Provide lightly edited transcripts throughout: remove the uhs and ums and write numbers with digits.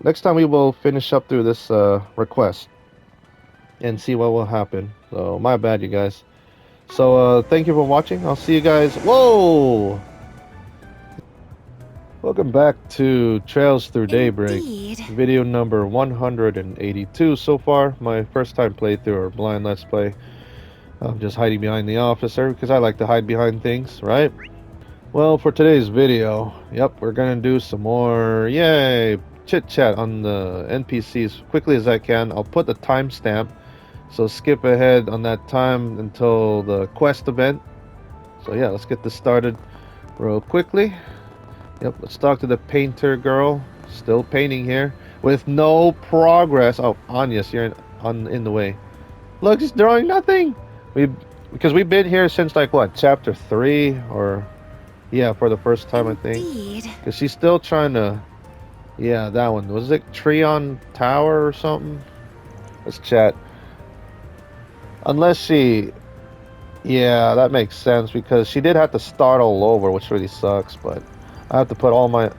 next time we will finish up through this request and see what will happen. So my bad, you guys. So thank you for watching. I'll see you guys. Whoa! Welcome back to Trails Through Daybreak. Indeed. Video number 182 so far. My first time playthrough or blind let's play. I'm just hiding behind the officer because I like to hide behind things, right? Well, for today's video, yep, we're gonna do some more, yay, chit chat on the NPCs quickly as I can. I'll put the timestamp, so skip ahead on that time until the quest event. So yeah, let's get this started real quickly. Yep, let's talk to the painter girl. Still painting here with no progress. Oh, Anyas, you're in the way. Look, he's drawing nothing. Because we've been here since like what, chapter 3 or yeah, for the first time. Indeed. I think. Because she's still trying to, yeah, that one. Was it Treon Tower or something? Let's chat. Unless she, yeah, that makes sense because she did have to start all over, which really sucks, but I have to put all my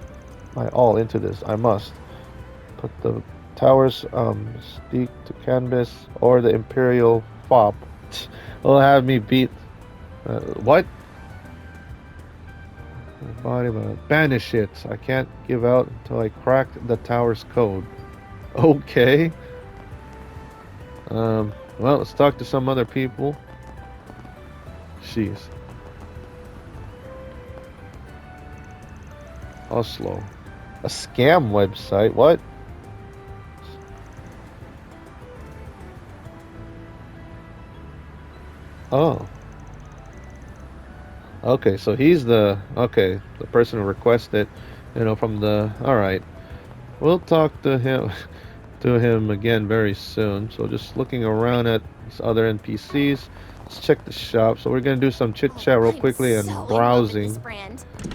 all into this. I must put the towers stick to canvas or the Imperial Fop will have me beat what? Body, but banish it. I can't give out until I crack the tower's code. Okay. Well, let's talk to some other people. Jeez. Oslo. A scam website? What? Oh. Okay, so he's the person who requested, from the. All right, we'll talk to him again very soon. So just looking around at these other NPCs, let's check the shop. So we're gonna do some chit chat real quickly and browsing.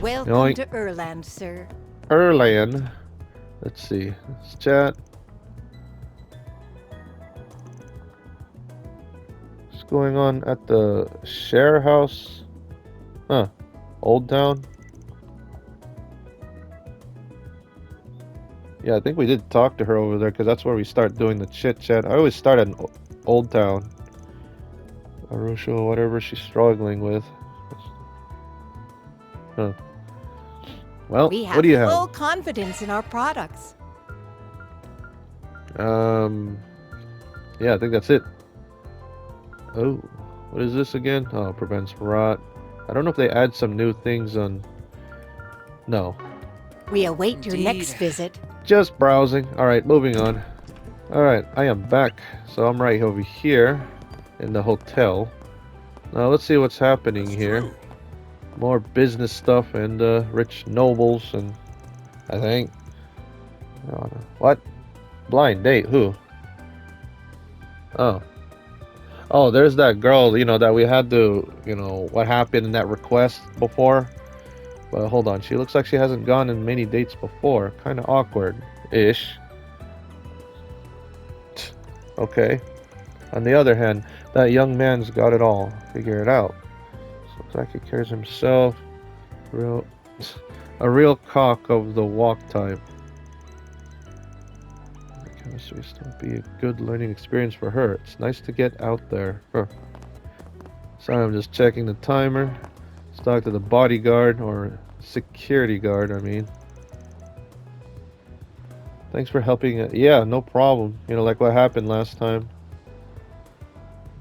Welcome to Erland, sir. Erland. Let's see. Let's chat. What's going on at the share house? Huh. Old Town? Yeah, I think we did talk to her over there because that's where we start doing the chit chat. I always start at Old Town. Arusha, whatever she's struggling with. Huh. Well, we have what do you have? Full confidence in our products. Yeah, I think that's it. Oh, what is this again? Oh, prevents rot. I don't know if they add some new things on. No. We await your next visit. Just browsing. Alright, moving on. Alright, I am back. So I'm right over here in the hotel. Now let's see what's happening here. More business stuff and rich nobles and I think. What? Blind date? Who? Oh. Oh, there's that girl, that we had to, what happened in that request before. But hold on, she looks like she hasn't gone in many dates before. Kind of awkward-ish. Okay. On the other hand, that young man's got it all. Figure it out. So looks like he cares himself. A real cock of the walk type. Chemistry still be a good learning experience for her. It's nice to get out there. Sorry, I'm just checking the timer. Let's talk to the bodyguard or security guard, I mean. Thanks for helping. Yeah, no problem. Like what happened last time.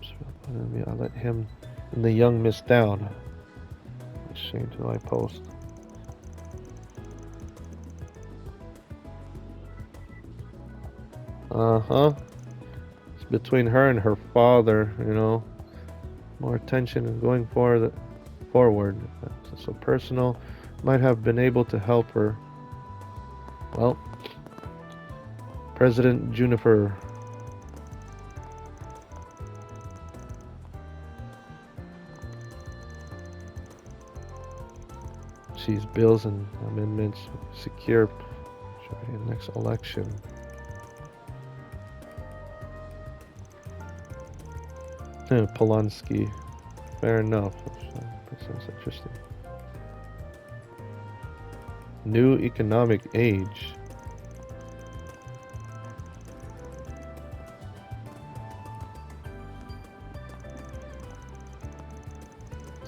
I let him and the young miss down. Shame to my post. It's between her and her father, More attention and going forward. That's so personal. Might have been able to help her. Well, President Juniper. She's bills and amendments secure next election. Polanski. Fair enough. That sounds interesting. New economic age.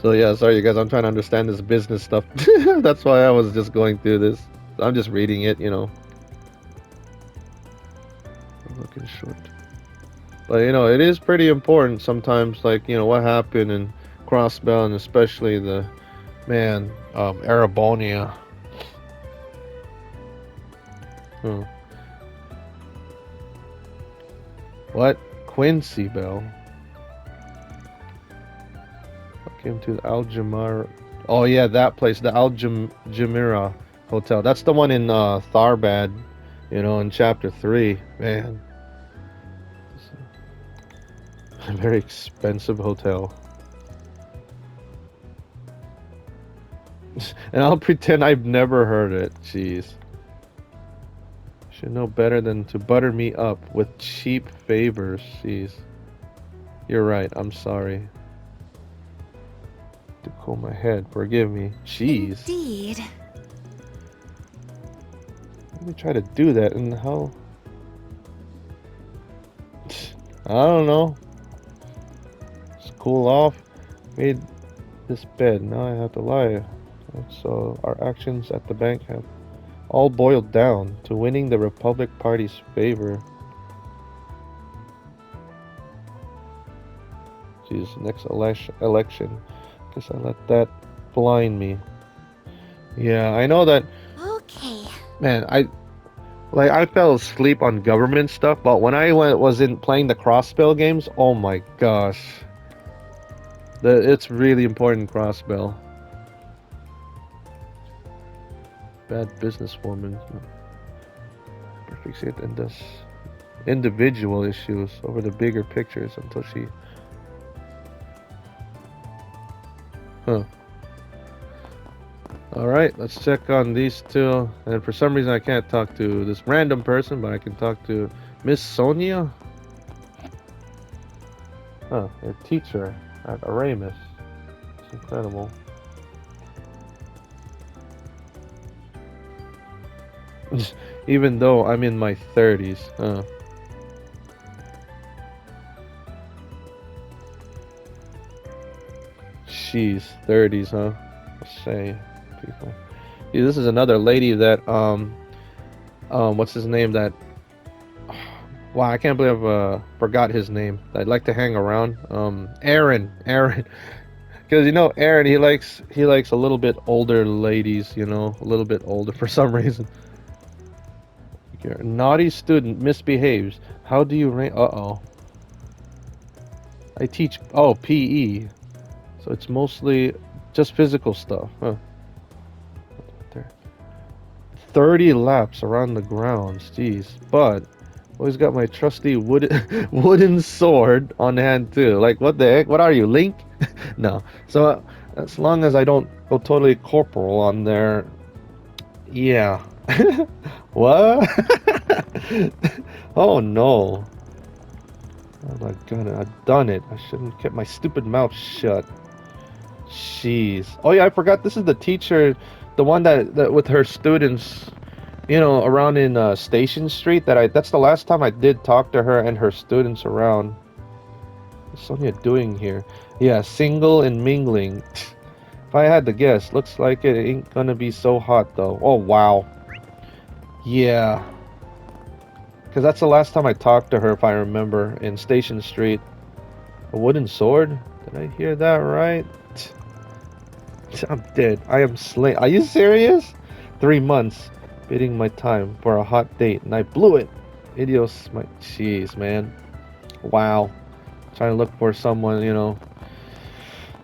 So yeah, sorry you guys, I'm trying to understand this business stuff. That's why I was just going through this. I'm just reading it, you know. I'm looking short. But you know, it is pretty important sometimes, like, you know, what happened in Crossbell and especially the man, Arabonia. Hmm. What? Quincy Bell. Came to the Aljamira. Oh yeah, that place, the Aljamira Hotel. That's the one in Tharbad, you know, in chapter 3. Man, a very expensive hotel. And I'll pretend I've never heard it. Jeez. Should know better than to butter me up with cheap favors. Jeez. You're right. I'm sorry. To comb my head. Forgive me. Jeez. Indeed. Let me try to do that and how... I don't know. Just cool off. Made this bed. Now I have to lie. So our actions at the bank have all boiled down to winning the Republic Party's favor. Geez, next election. Guess I let that blind me. Yeah, I know that. Okay. Man, I fell asleep on government stuff, but when I was in playing the crossbell games, oh my gosh, it's really important crossbell. Bad businesswoman. Fixate and does individual issues over the bigger pictures until she. Huh. Alright, let's check on these two. And for some reason I can't talk to this random person, but I can talk to Miss Sonia. Huh, a teacher at Aramis. It's incredible. Even though I'm in my 30s. Huh. Jeez, 30s, huh? Let's say people. Yeah, this is another lady that what's his name? That wow, I can't believe I forgot his name. I'd like to hang around. Aaron, because you know Aaron, he likes a little bit older ladies. You know, a little bit older for some reason. Your naughty student misbehaves. How do you rank? Uh-oh. I teach. Oh, PE. So it's mostly just physical stuff. Huh. 30 laps around the grounds. Jeez. But always got my trusty wooden sword on hand too. Like, what the heck? What are you, Link? No. So as long as I don't go totally corporal on there. Yeah. What? Oh no. Oh my god, I've done it. I shouldn't have kept my stupid mouth shut. Jeez. Oh yeah, I forgot this is the teacher, the one that with her students, you know, around in Station Street. That's the last time I did talk to her and her students around. What's Sonia doing here? Yeah, single and mingling. If I had to guess, looks like it ain't gonna be so hot though. Oh wow. Yeah. Because that's the last time I talked to her, if I remember, in Station Street. A wooden sword? Did I hear that right? I'm dead. I am slain. Are you serious? 3 months bidding my time for a hot date, and I blew it. Idios, my jeez, man. Wow. Trying to look for someone, you know.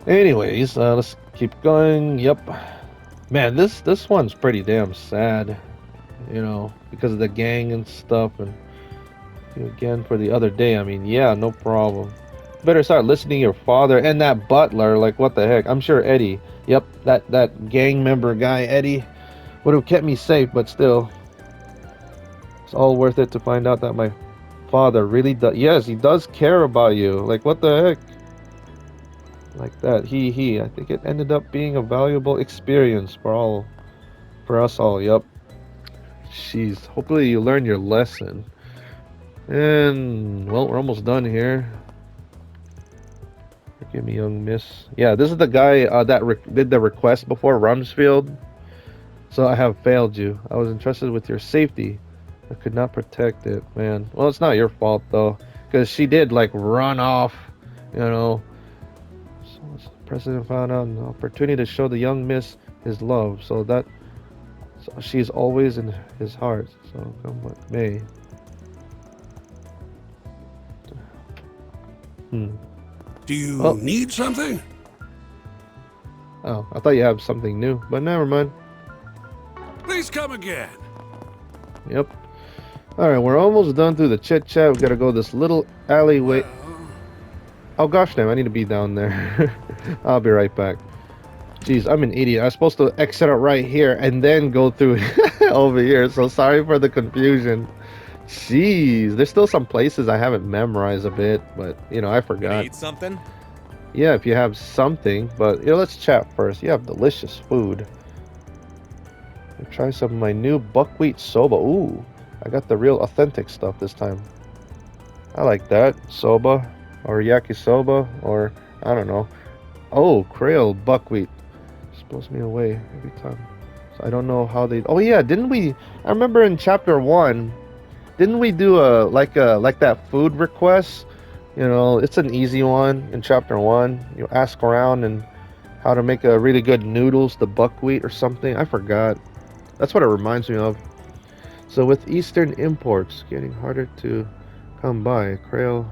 Anyways, let's keep going. Yep. Man, this one's pretty damn sad. You know, because of the gang and stuff, and again for the other day. I mean, yeah, no problem. Better start listening to your father and that butler. Like, what the heck? I'm sure Eddie. Yep, that gang member guy, Eddie, would have kept me safe, but still, it's all worth it to find out that my father really does. Yes, he does care about you. Like, what the heck? Like that. I think it ended up being a valuable experience for us all. Yep. Jeez, hopefully you learn your lesson. And, well, we're almost done here. Give me young miss. Yeah, this is the guy that did the request before Rumsfeld. So I have failed you. I was entrusted with your safety. I could not protect it, man. Well, it's not your fault though, because she did like run off, you know. So the president found out an opportunity to show the young miss his love. So she's always in his heart. So come what may. Do you need something? Oh, I thought you had something new, but never mind. Please come again. Yep. Alright, we're almost done through the chit chat. We gotta go this little alleyway. Oh gosh damn, I need to be down there. I'll be right back. Jeez, I'm an idiot. I was supposed to exit out right here and then go through over here. So sorry for the confusion. Jeez, there's still some places I haven't memorized a bit, but you know, I forgot. Eat something? Yeah, if you have something, but you know, let's chat first. You have delicious food. Try some of my new buckwheat soba. Ooh, I got the real authentic stuff this time. I like that. Soba or yakisoba or I don't know. Oh, Creole buckwheat. Just blows me away every time. So I don't know how they. Oh yeah, didn't we? I remember in chapter 1, didn't we do like that food request? You know, it's an easy one in chapter 1. You ask around and how to make a really good noodles, the buckwheat or something. I forgot. That's what it reminds me of. So with Eastern imports getting harder to come by, Creole,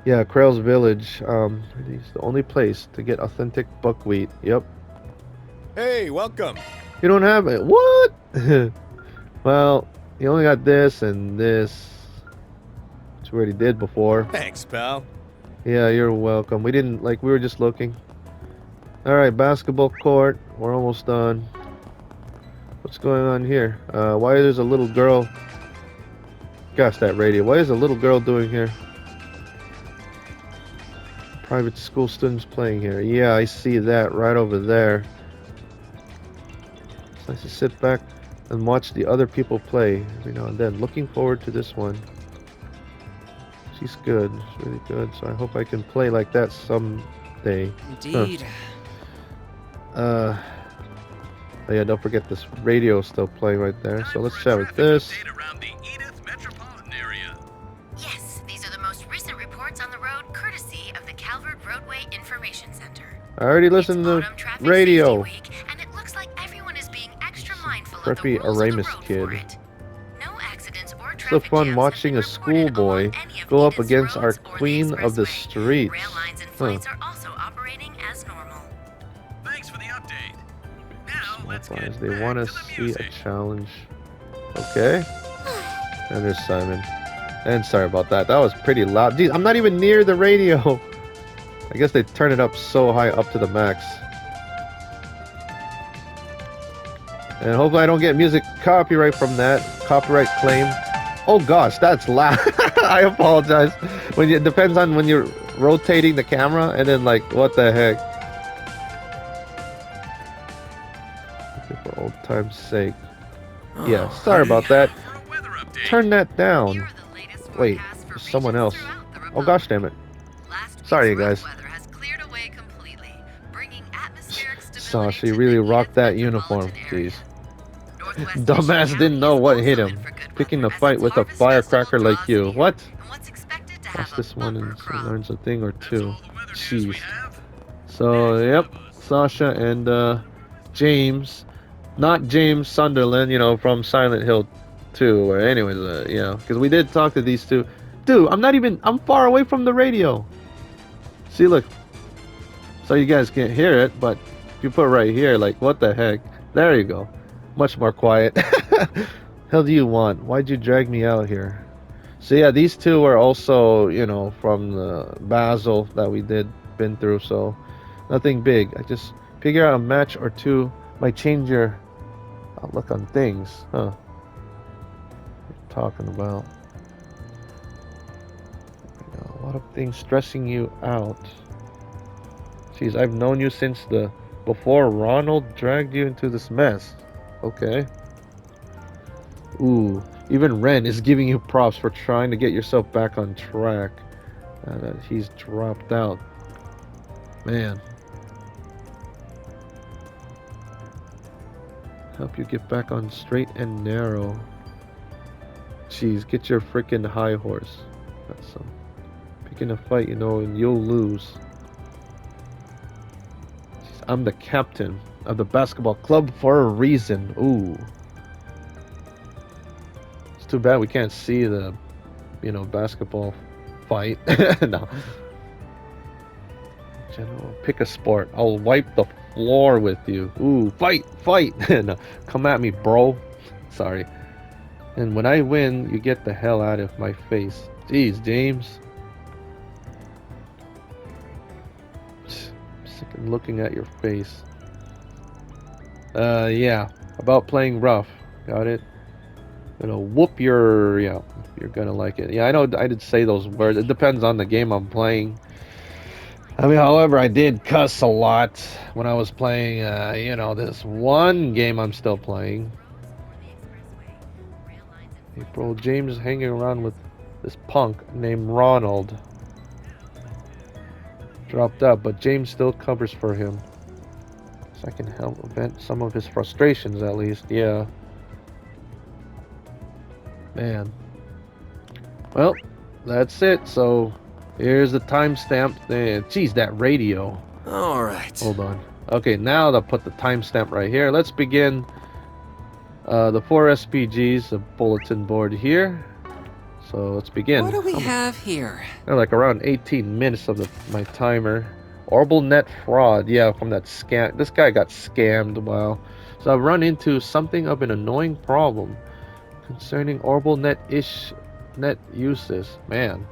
yeah, Creole's village, it's the only place to get authentic buckwheat. Yep. Hey, welcome. You don't have it? What? Well, you only got this and this, which we already did before. Thanks, pal. Yeah, you're welcome. We didn't, like, we were just looking. Alright, basketball court. We're almost done. What's going on here? Why is a little girl? Gosh, that radio. What is a little girl doing here? Private school students playing here. Yeah, I see that right over there. It's nice to sit back and watch the other people play every now and then. Looking forward to this one. She's good. She's really good. So I hope I can play like that someday. Indeed. Huh. Oh yeah, don't forget this radio still playing right there. So let's chat with this. Yes, these are the most recent reports on the road, courtesy of the Calvert Roadway Information Center. I already listened to the radio. Week, and it looks like everyone is being extra mindful Preppy of the rules Aramis of the road kid. for it. No accidents or It's traffic so fun jams watching a have been reported schoolboy along any of go up Edith's against our roads or the queen of the expressway. streets. Rail lines and flights are also operating as normal. Thanks for the update. Now let's get They back want to to the see music. a challenge. Okay. And there's Simon. And sorry about that. That was pretty loud. Geez, I'm not even near the radio. I guess they turn it up so high up to the max. And hopefully I don't get music copyright from that. Copyright claim. Oh gosh, that's loud. I apologize. It depends on when you're rotating the camera and then like what the heck. For old time's sake. Yeah, sorry about that. For a weather update. Turn that down. Here are the latest Wait, forecasts for there's someone regions else. throughout the Oh gosh damn it. Last Sorry, week's you rough guys. weather has cleared away completely, bringing atmospheric stability Sasha to really the rocked Edith that uniform. metropolitan area. Jeez. Northwest Dumbass Michigan didn't know County what is hit also him. in for good Picking weather a as fight its with a harvest festival firecracker like draws you. near, What? and what's expected to Watch have this a one bumper and crop. learns a thing or That's two. all the weather news we Jeez. have. So, yep. Sasha and James. Not James Sunderland, you know, from Silent Hill 2. Or anyways, you know, because we did talk to these two. Dude, I'm far away from the radio. See, look. So you guys can't hear it, but if you put it right here, like, what the heck? There you go. Much more quiet. Hell do you want? Why'd you drag me out here? So yeah, these two are also, you know, from the Basel that we been through, so nothing big. I just figure out a match or two might change your outlook on things. Huh. What are you talking about? You know, a lot of things stressing you out. Jeez, I've known you since before Ronald dragged you into this mess. Okay. Ooh, even Ren is giving you props for trying to get yourself back on track. He's dropped out. Man. Help you get back on straight and narrow. Jeez, get your freaking high horse. That's some. Picking a fight, you know, and you'll lose. Jeez, I'm the captain of the basketball club for a reason. Ooh. It's too bad we can't see the, you know, basketball fight. No. General, pick a sport. I'll wipe the floor with you. Ooh, fight, fight. No, come at me, bro. Sorry. And when I win, you get the hell out of my face. Jeez, James. Sick of looking at your face. Yeah. About playing rough. Got it? Gonna whoop your... Yeah, you're gonna like it. Yeah, I know I did say those words. It depends on the game I'm playing. I mean, however, I did cuss a lot when I was playing, you know, this one game I'm still playing. April, James hanging around with this punk named Ronald. Dropped out, but James still covers for him. So I can help vent some of his frustrations, at least. Yeah. Man. Well, that's it. So... here's the timestamp. Geez, that radio. All right. Hold on. Okay, now they'll put the timestamp right here. Let's begin. The 4 SPGs, the bulletin board here. So let's begin. What do we have here? Like around 18 minutes of my timer. Orbal net fraud. Yeah, from that scam. This guy got scammed. Wow. So I've run into something of an annoying problem concerning Orbal net uses. Man.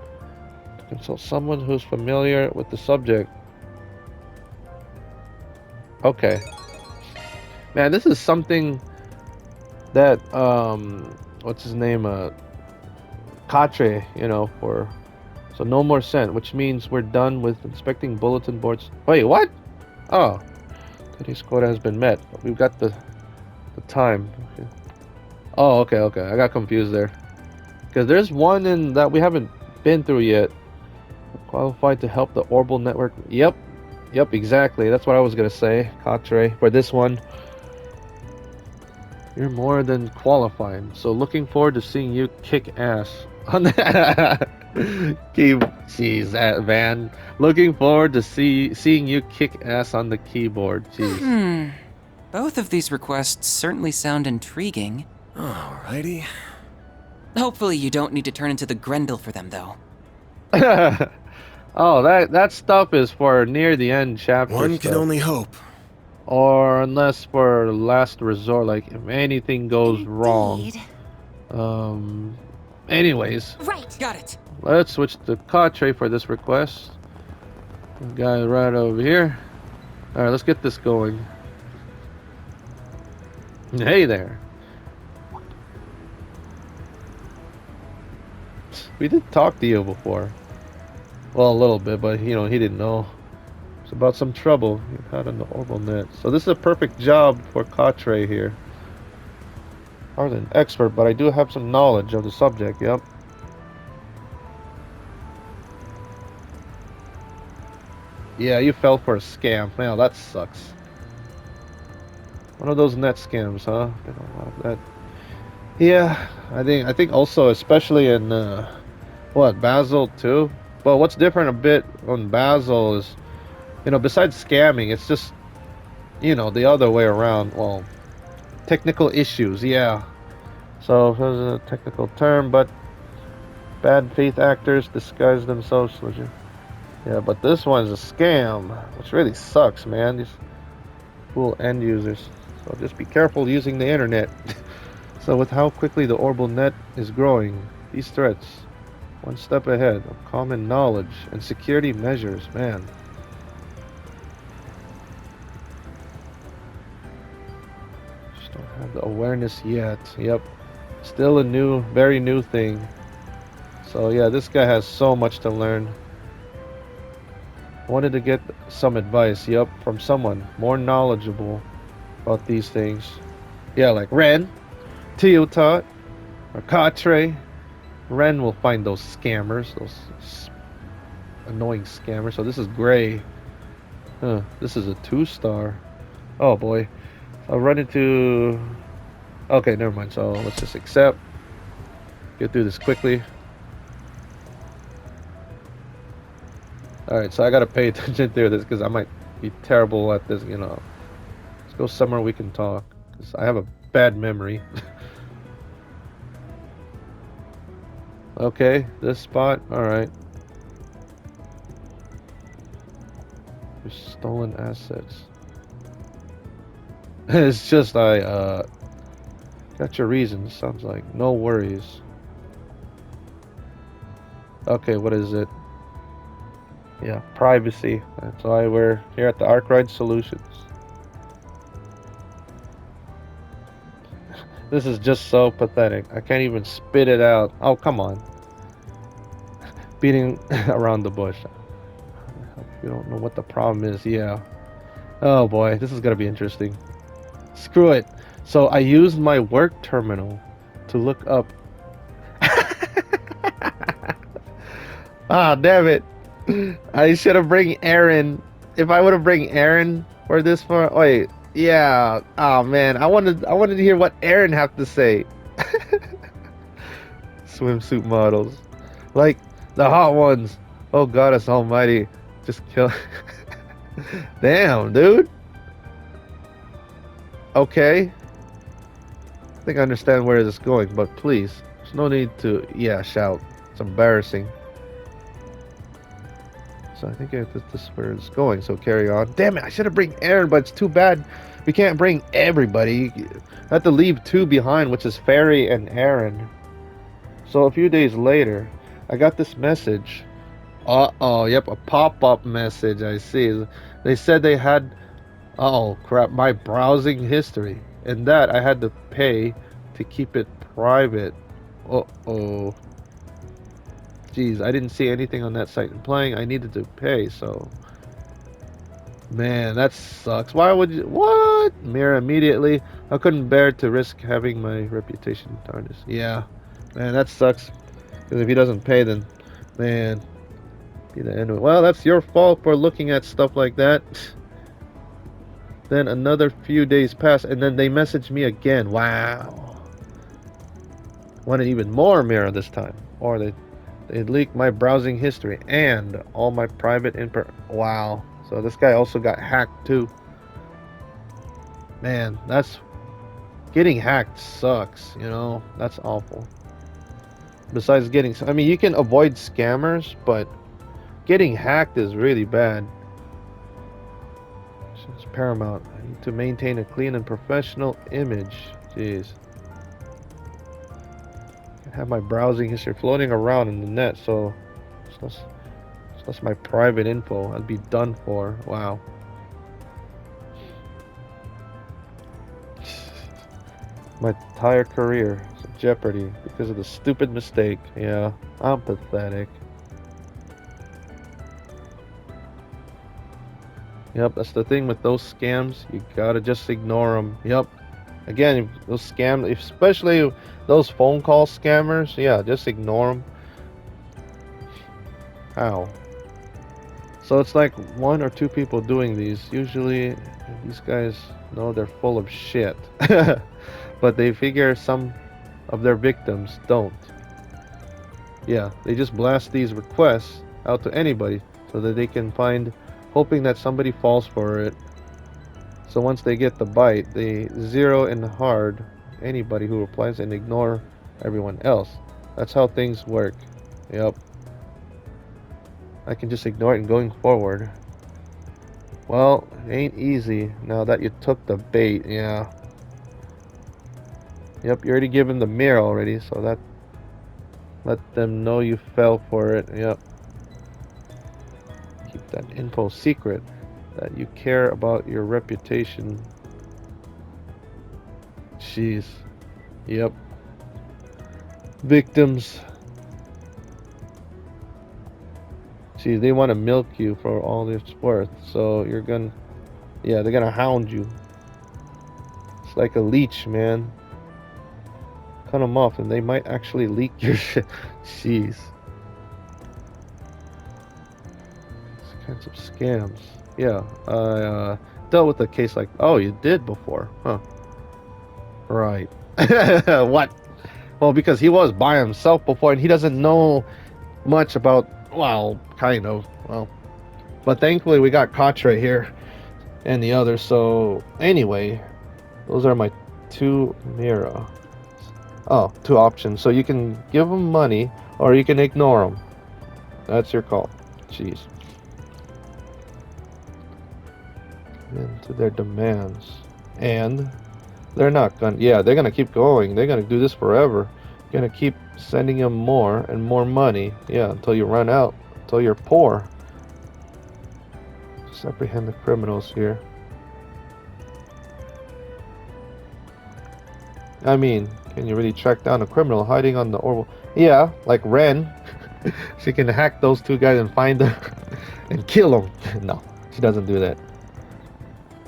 Consult someone who's familiar with the subject. Okay. Man, this is something that what's his name? Katre, you know, for so no more sent, which means we're done with inspecting bulletin boards. Wait, what? Oh. Today's quota has been met. We've got the time. Okay. Oh, okay, okay. I got confused there. Because there's one in that we haven't been through yet. Qualified to help the Orbal network. Yep, exactly. That's what I was gonna say, Katre. For this one, you're more than qualified. So looking forward to seeing you kick ass on that. Jeez, Van. Looking forward to seeing you kick ass on the keyboard. Jeez. Both of these requests certainly sound intriguing. Alrighty. Hopefully you don't need to turn into the Grendel for them, though. Oh, that stuff is for near the end chapter. One can only hope. Or unless for last resort, like if anything goes wrong. Anyways. Right. Got it. Let's switch to Katre for this request. The guy right over here. Alright, let's get this going. Hey there. We did talk to you before. Well, a little bit, but you know, he didn't know. It's about some trouble you had on the Orbal net. So this is a perfect job for Katre here. Hardly an expert, but I do have some knowledge of the subject, yep. Yeah, you fell for a scam. Man, that sucks. One of those net scams, huh? You know, that. Yeah, I think also, especially in what, Basel too. Well, what's different a bit on Basel is, you know, besides scamming, it's just, you know, the other way around. Well, technical issues, yeah. So there's a technical term, but bad faith actors disguise themselves. Yeah, but this one's a scam, which really sucks, man. These fool end users. So just be careful using the internet. So with how quickly the Orbal net is growing, these threats, one step ahead of common knowledge and security measures, man. Just don't have the awareness yet. Yep. Still a very new thing. So yeah, this guy has so much to learn. I wanted to get some advice, yep, from someone more knowledgeable about these things. Yeah, like Ren, Teotot, or Katre. Ren will find those scammers, those annoying scammers. So this is Gray. Huh, this is a 2-star. Oh boy. I'll run into... Okay, never mind. So let's just accept. Get through this quickly. Alright, so I gotta pay attention to this because I might be terrible at this, you know. Let's go somewhere we can talk. Because I have a bad memory. Okay, this spot. Alright. Stolen assets. It's just I got your reasons, sounds like. No worries. Okay, what is it? Yeah, privacy. That's why we're here at the Arkwright Solutions. This is just so pathetic. I can't even spit it out. Oh, come on. Beating around the bush. You don't know what the problem is. Yeah. Oh boy, this is gonna be interesting. Screw it. So I used my work terminal to look up. Ah, damn it. I should have bring Aaron. If I would have bring Aaron for this far. Wait, yeah. Oh man, I wanted to hear what Aaron have to say. Swimsuit models, like the hot ones. Oh goddess almighty, just kill. Damn, dude. Okay. I think I understand where this is going, but please, there's no need to, yeah, shout. It's embarrassing. So I think this is where it's going, so carry on. Damn it, I should have bring Aaron, but it's too bad we can't bring everybody. I have to leave 2 behind, which is Ferry and Aaron. So a few days later, I got this message. Uh-oh, yep, a pop-up message, I see. They said they had, oh crap, my browsing history. And that I had to pay to keep it private. Uh-oh. Jeez, I didn't see anything on that site implying I needed to pay, so... Man, that sucks. Why would you... What? Mirror immediately. I couldn't bear to risk having my reputation tarnished. Yeah. Man, that sucks. Because if he doesn't pay, then... Man... Be the end of it. Well, that's your fault for looking at stuff like that. Then another few days pass, and then they message me again. Wow. Wanted even more mirror this time. Or they leaked my browsing history and all my private info. Wow. So this guy also got hacked too. Man, that's... Getting hacked sucks, you know? That's awful. Besides getting... I mean, you can avoid scammers, but getting hacked is really bad. It's paramount. I need to maintain a clean and professional image. Jeez. I have my browsing history floating around in the net, so that's my private info. I'd be done for. Wow. My entire career is in jeopardy because of the stupid mistake. Yeah, I'm pathetic. Yep, that's the thing with those scams. You gotta just ignore them. Yep. Again, those scams, especially those phone call scammers, yeah, just ignore them. How? So it's like 1 or 2 people doing these. Usually, these guys know they're full of shit. But they figure some of their victims don't. Yeah, they just blast these requests out to anybody so that they can find, hoping that somebody falls for it. So once they get the bite, they zero in hard anybody who replies and ignore everyone else. That's how things work. Yep. I can just ignore it and going forward. Well, it ain't easy now that you took the bait. Yeah. Yep, you already given the mirror already, so that let them know you fell for it. Yep. Keep that info secret, that you care about your reputation. Jeez. Yep. Victims. Jeez, they want to milk you for all it's worth, so you're gonna, yeah, they're gonna hound you. It's like a leech, man. Cut them off and they might actually leak your shit. Jeez. These kinds of scams. Yeah, I dealt with a case like. Oh, you did before, huh? Right. What? Well, because he was by himself before, and he doesn't know much about. Well, kind of. Well, but thankfully we got Koch right here and the others. So anyway, those are my two Mira. Oh, two options. So you can give them money, or you can ignore them. That's your call. Jeez. Into their demands, and they're not gonna. Yeah, they're gonna keep going. They're gonna do this forever. Gonna keep sending them more and more money. Yeah, until you run out. Until you're poor. Just apprehend the criminals here. I mean, can you really track down a criminal hiding on the Orbal? Yeah, like Ren. She can hack those two guys and find them and kill them. No, she doesn't do that.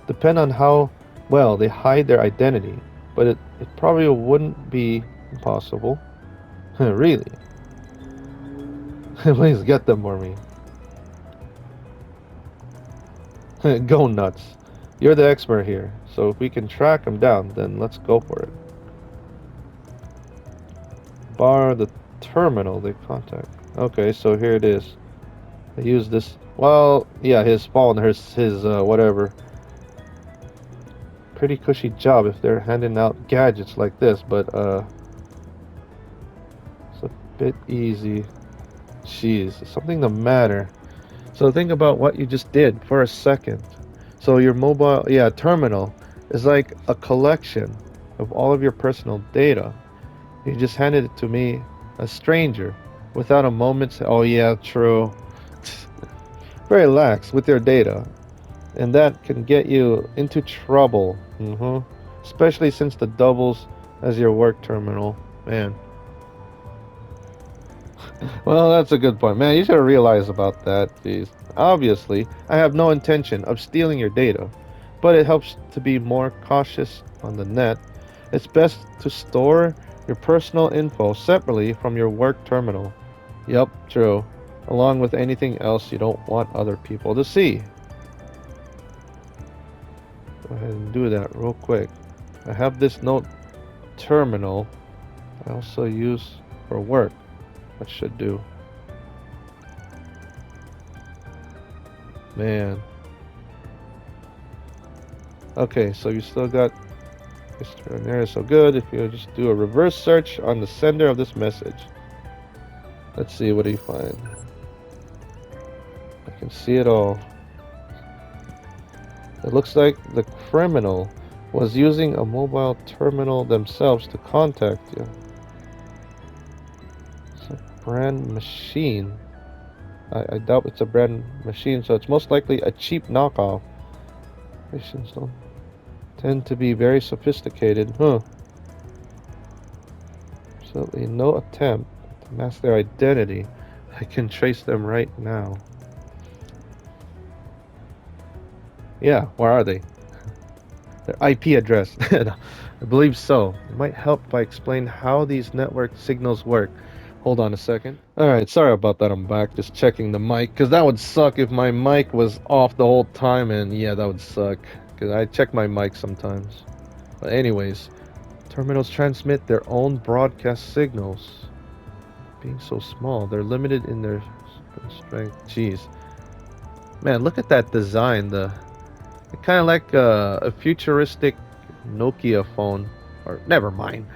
Depend on how well they hide their identity, but it probably wouldn't be impossible. Really? Please get them for me. Go nuts. You're the expert here, so if we can track them down, then let's go for it. Bar the terminal they contact. Okay, so here it is. They use this. Well, yeah, his phone, his whatever. Pretty cushy job if they're handing out gadgets like this, but it's a bit easy. Jeez, something the matter. So think about what you just did for a second. So your mobile, yeah, terminal is like a collection of all of your personal data. You just handed it to me, a stranger, without a moment's, oh yeah, true. Very lax with your data, and that can get you into trouble. Especially since the doubles as your work terminal, man. Well, that's a good point, man. You should realize about that. Jeez. Obviously, I have no intention of stealing your data, but it helps to be more cautious on the net. It's best to store your personal info separately from your work terminal. Yep, true. Along with anything else you don't want other people to see. Go ahead and do that real quick. I have this note terminal I also use for work. That should do. Man. Okay, so you still got history on there. So good. If you just do a reverse search on the sender of this message. Let's see, what do you find? I can see it all. It looks like the criminal was using a mobile terminal themselves to contact you. It's a brand machine. I doubt it's a brand machine, so it's most likely a cheap knockoff. Patients don't tend to be very sophisticated, huh? Absolutely no attempt to mask their identity. I can trace them right now. Yeah, where are they? Their IP address. I believe so. It might help if I explain how these network signals work. Hold on a second. Alright, sorry about that. I'm back. Just checking the mic. Because that would suck if my mic was off the whole time. And yeah, that would suck. Because I check my mic sometimes. But anyways, terminals transmit their own broadcast signals. Being so small, they're limited in their strength. Jeez. Man, look at that design. Kind of like a futuristic Nokia phone. Or never mind.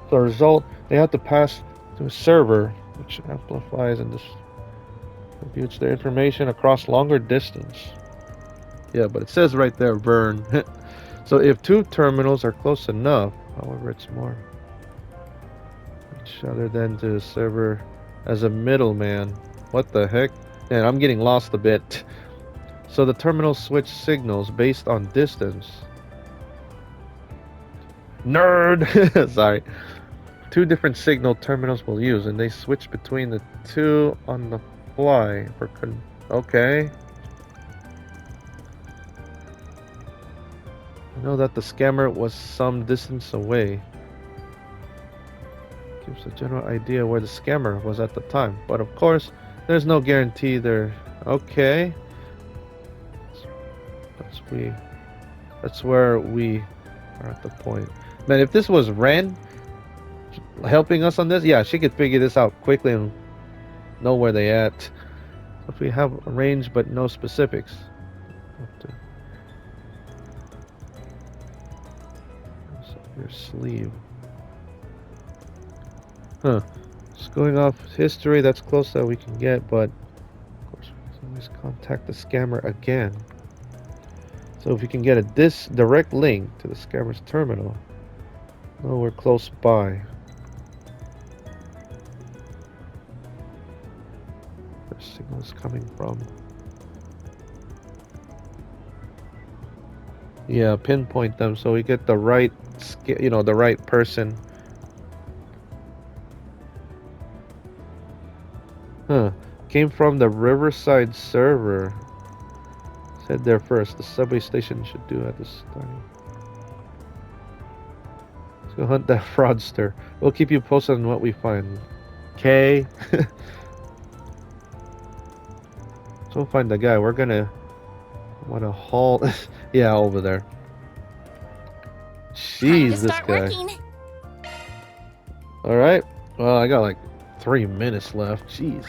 The result, they have to pass to a server which amplifies and distributes their information across longer distance. Yeah, but it says right there, burn. So if two terminals are close enough, however, it's more each other than to the server as a middleman. What the heck? Man, I'm getting lost a bit. So the terminals switch signals based on distance. Nerd! Sorry. Two different signal terminals will use, and they switch between the two on the fly. Okay. I know that the scammer was some distance away. Gives a general idea where the scammer was at the time, but of course, there's no guarantee they're okay. That's where we are at the point. Man, if this was Ren helping us on this, yeah, she could figure this out quickly and know where they at. If we have a range but no specifics. Your sleeve. Huh. Just going off history, that's close that we can get, but of course we can always contact the scammer again. So if we can get this direct link to the scammer's terminal, oh, we're close by. Where signal is coming from? Yeah, pinpoint them so we get the right, the right person. Huh. Came from the Riverside server. Said there first. The subway station should do at the starting. Let's go hunt that fraudster. We'll keep you posted on what we find. Okay. So we'll find the guy. We're gonna wanna haul. Yeah, over there. Jeez, this guy. Alright. Well, I got like 3 minutes left. Jeez.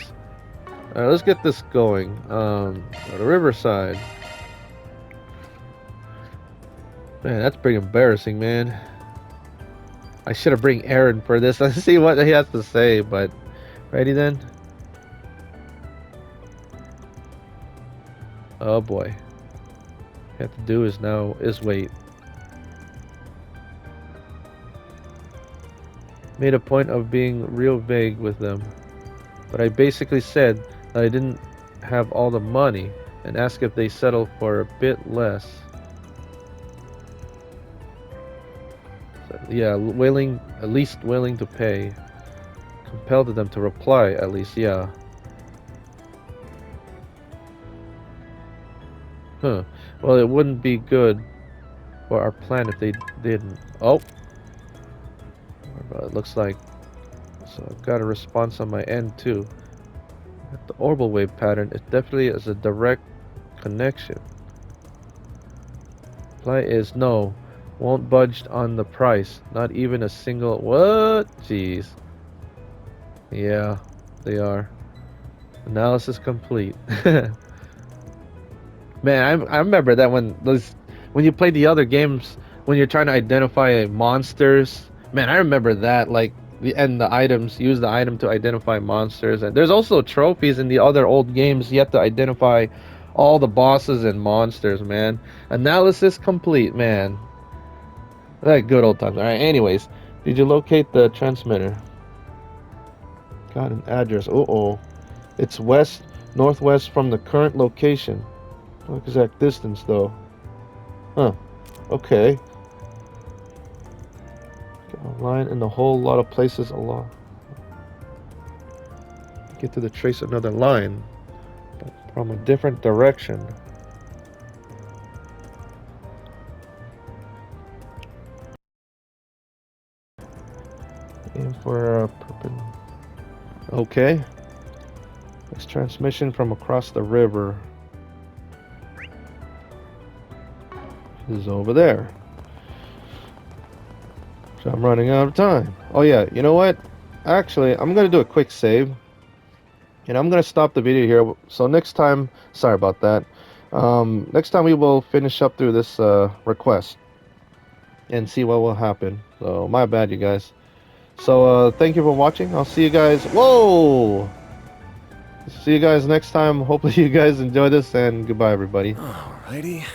Alright, let's get this going. Go to Riverside. Man, that's pretty embarrassing, man. I should have bring Aaron for this. Let's see what he has to say, but ready then? Oh boy. What we have to do is wait. Made a point of being real vague with them, but I basically said that I didn't have all the money and asked if they settled for a bit less. So, yeah, at least willing to pay. Compelled them to reply, at least, yeah. Huh. Well, it wouldn't be good for our plan if they didn't. Oh. It looks like, so I've got a response on my end too. The Orbal wave pattern, it definitely is a direct connection. Reply is no, won't budge on the price, not even a single. What? Jeez. Yeah, they are. Analysis complete. Man, I remember that when you play the other games, when you're trying to identify monsters. Man, I remember that, like, and the items, use the item to identify monsters. And there's also trophies in the other old games. You have to identify all the bosses and monsters, man. Analysis complete, man. That good old times. Alright, anyways. Did you locate the transmitter? Got an address. Uh-oh. It's northwest from the current location. No exact distance, though. Huh. Okay. Line in a whole lot of places along. Get to the trace another line, but from a different direction. Aim for a okay. This transmission from across the river is over there. So I'm running out of time. Oh yeah, you know what? Actually, I'm gonna do a quick save, and I'm gonna stop the video here. So next time, sorry about that. Next time we will finish up through this request and see what will happen. So my bad, you guys. So thank you for watching. I'll see you guys. Whoa! See you guys next time. Hopefully you guys enjoy this, and goodbye, everybody. Alrighty.